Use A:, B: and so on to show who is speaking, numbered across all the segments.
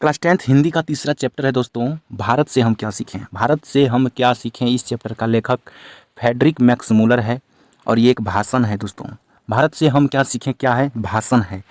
A: Class 10th Hindi का तीसरा chapter है दोस्तों, भारत से हम क्या सीखें। भारत से हम क्या सीखें, इस चैप्टर का लेखक फ्रेडरिक मैक्समूलर है और ये एक भाषण है दोस्तों। भारत से हम क्या सीखें क्या है, भाषण है।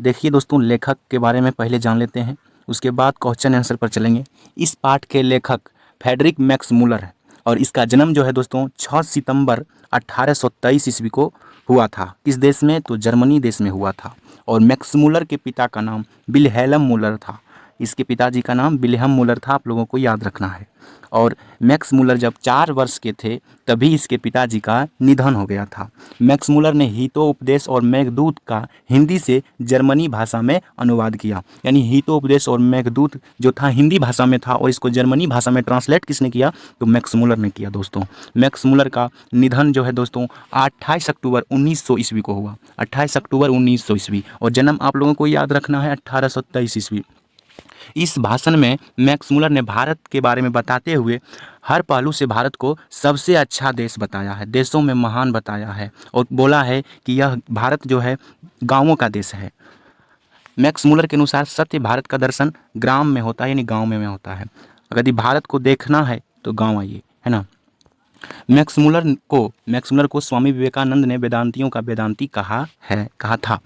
A: देखिए दोस्तों, लेखक के बारे में पहले जान लेते हैं, उसके बाद क्वेश्चन आंसर पर चलेंगे। इस पाठ के लेखक फ्रेडरिक मैक्समूलर है और इसका जन्म जो है दोस्तों 6 सितंबर 1823 ईस्वी को हुआ था। किस देश में, तो जर्मनी देश में हुआ था। और मैक्समूलर के पिता का नाम विल्हेल्म मूलर था। इसके पिताजी का नाम विल्हेम मूलर था, आप लोगों को याद रखना है। और मैक्स मूलर जब 4 वर्ष के थे तभी इसके पिताजी का निधन हो गया था। मैक्स मूलर ने हितोपदेश और मेघदूत का हिंदी से जर्मनी भाषा में अनुवाद किया। यानी हितोपदेश और मेघदूत जो था हिंदी भाषा में था और इसको जर्मनी भाषा में ट्रांसलेट किसने किया, तो मैक्स मूलर ने किया दोस्तों। मैक्स मूलर का निधन जो है दोस्तों 28 अक्टूबर 1900 ईस्वी को हुआ। 28 अक्टूबर 1900 ईस्वी, और जन्म आप लोगों को याद रखना है 1823 ईस्वी। इस भाषण में मैक्स मूलर ने भारत के बारे में बताते हुए हर पहलू से भारत को सबसे अच्छा देश बताया है, देशों में महान बताया है, और बोला है कि यह भारत जो है गांवों का देश है। मैक्स मूलर के अनुसार सत्य भारत का दर्शन ग्राम में होता है, यानी गांव में होता है। अगर यदि भारत को देखना है तो गांव आइए, है ना। मैक्स मूलर को स्वामी विवेकानंद ने वेदांतियों का वेदांती कहा था।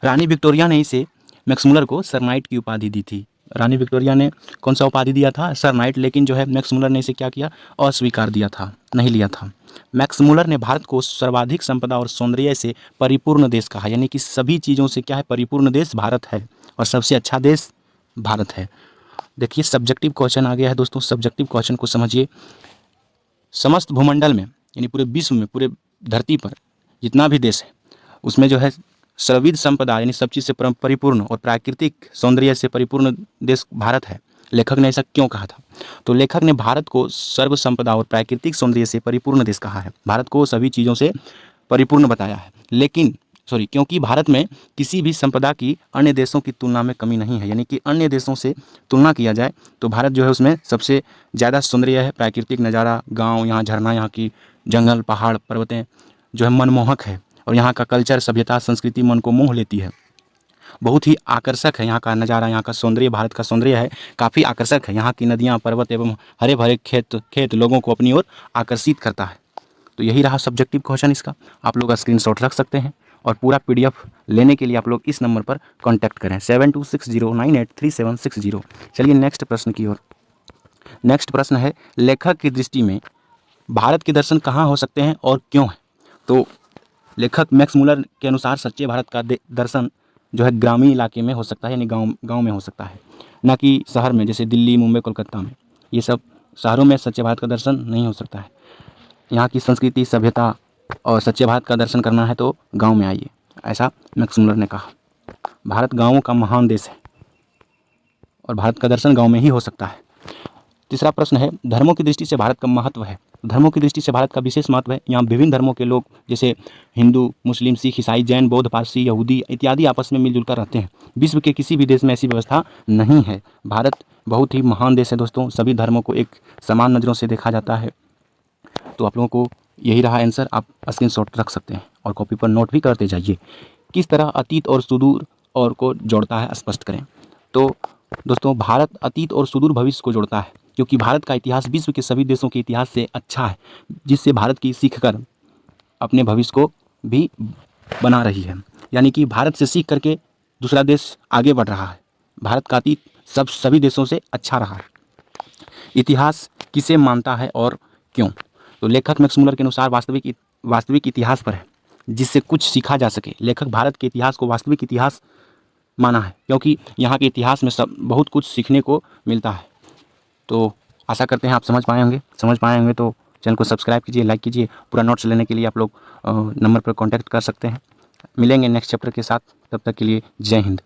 A: रानी विक्टोरिया ने इसे मैक्स मूलर को सर नाइट की उपाधि दी थी। रानी विक्टोरिया ने कौन सा उपाधि दिया था, सर नाइट, लेकिन जो है मैक्स मूलर ने इसे क्या किया, अस्वीकार दिया था, नहीं लिया था। मैक्स मूलर ने भारत को सर्वाधिक संपदा और सौंदर्य से परिपूर्ण देश कहा, यानी कि सभी चीज़ों से क्या है, परिपूर्ण देश भारत है और सबसे अच्छा देश भारत है। देखिए सब्जेक्टिव क्वेश्चन आ गया है दोस्तों, सब्जेक्टिव क्वेश्चन को समझिए। समस्त भूमंडल में, यानी पूरे विश्व में, पूरे धरती पर जितना भी देश है उसमें जो है सर्वविध संपदा यानी सब चीज़ से परिपूर्ण और प्राकृतिक सौंदर्य से परिपूर्ण देश भारत है। लेखक ने ऐसा क्यों कहा था, तो लेखक ने भारत को सर्व संपदा और प्राकृतिक सौंदर्य से परिपूर्ण देश कहा है। भारत को सभी चीज़ों से परिपूर्ण बताया है, क्योंकि भारत में किसी भी संपदा की अन्य देशों की तुलना में कमी नहीं है। यानी कि अन्य देशों से तुलना किया जाए तो भारत जो है उसमें सबसे ज़्यादा सौंदर्य है, प्राकृतिक नज़ारा, गाँव, यहाँ झरना, यहाँ की जंगल, पहाड़, पर्वतें जो है मनमोहक है, और यहाँ का कल्चर, सभ्यता, संस्कृति मन को मोह लेती है। बहुत ही आकर्षक है यहाँ का नज़ारा, यहाँ का सौंदर्य, भारत का सौंदर्य है काफ़ी आकर्षक है। यहाँ की नदियाँ, पर्वत एवं हरे भरे खेत लोगों को अपनी ओर आकर्षित करता है। तो यही रहा सब्जेक्टिव क्वेश्चन इसका। आप लोग स्क्रीनशॉट रख सकते हैं और पूरा PDF लेने के लिए आप लोग इस नंबर पर कॉन्टैक्ट करें 7260983760। चलिए नेक्स्ट प्रश्न की ओर। नेक्स्ट प्रश्न है, लेखक की दृष्टि में भारत के दर्शन कहाँ हो सकते हैं और क्यों है। तो लेखक मैक्स मूलर के अनुसार सच्चे भारत का दर्शन जो है ग्रामीण इलाके में हो सकता है, यानी गांव में हो सकता है, ना कि शहर में, जैसे दिल्ली, मुंबई, कोलकाता में। ये सब शहरों में सच्चे भारत का दर्शन नहीं हो सकता है। यहाँ की संस्कृति, सभ्यता और सच्चे भारत का दर्शन करना है तो गांव में आइए, ऐसा मैक्स मूलर ने कहा। भारत गाँवों का महान देश है और भारत का दर्शन गाँव में ही हो सकता है। तीसरा प्रश्न है, धर्मों की दृष्टि से भारत का महत्व है। धर्मों की दृष्टि से भारत का विशेष महत्व है। यहाँ विभिन्न धर्मों के लोग, जैसे हिंदू, मुस्लिम, सिख, ईसाई, जैन, बौद्ध, पारसी, यहूदी इत्यादि आपस में मिलजुल कर रहते हैं। विश्व के किसी भी देश में ऐसी व्यवस्था नहीं है। भारत बहुत ही महान देश है दोस्तों, सभी धर्मों को एक समान नज़रों से देखा जाता है। तो आप लोगों को यही रहा आंसर, आप स्क्रीनशॉट रख सकते हैं और कॉपी पर नोट भी करते जाइए। किस तरह अतीत और सुदूर और को जोड़ता है, स्पष्ट करें। तो दोस्तों, भारत अतीत और सुदूर भविष्य को जोड़ता है, क्योंकि भारत का इतिहास विश्व के सभी देशों के इतिहास से अच्छा है, जिससे भारत की सीख कर अपने भविष्य को भी बना रही है। यानी कि भारत से सीख करके दूसरा देश आगे बढ़ रहा है। भारत का अतीत सभी देशों से अच्छा रहा है। इतिहास किसे मानता है और क्यों। तो लेखक मैक्स मूलर के अनुसार वास्तविक इतिहास पर है, जिससे कुछ सीखा जा सके। लेखक भारत के इतिहास को वास्तविक इतिहास माना है, क्योंकि यहाँ के इतिहास में बहुत कुछ सीखने को मिलता है। तो आशा करते हैं आप समझ पाए होंगे। तो चैनल को सब्सक्राइब कीजिए, लाइक कीजिए। पूरा नोट्स लेने के लिए आप लोग नंबर पर कांटेक्ट कर सकते हैं। मिलेंगे नेक्स्ट चैप्टर के साथ, तब तक के लिए जय हिंद।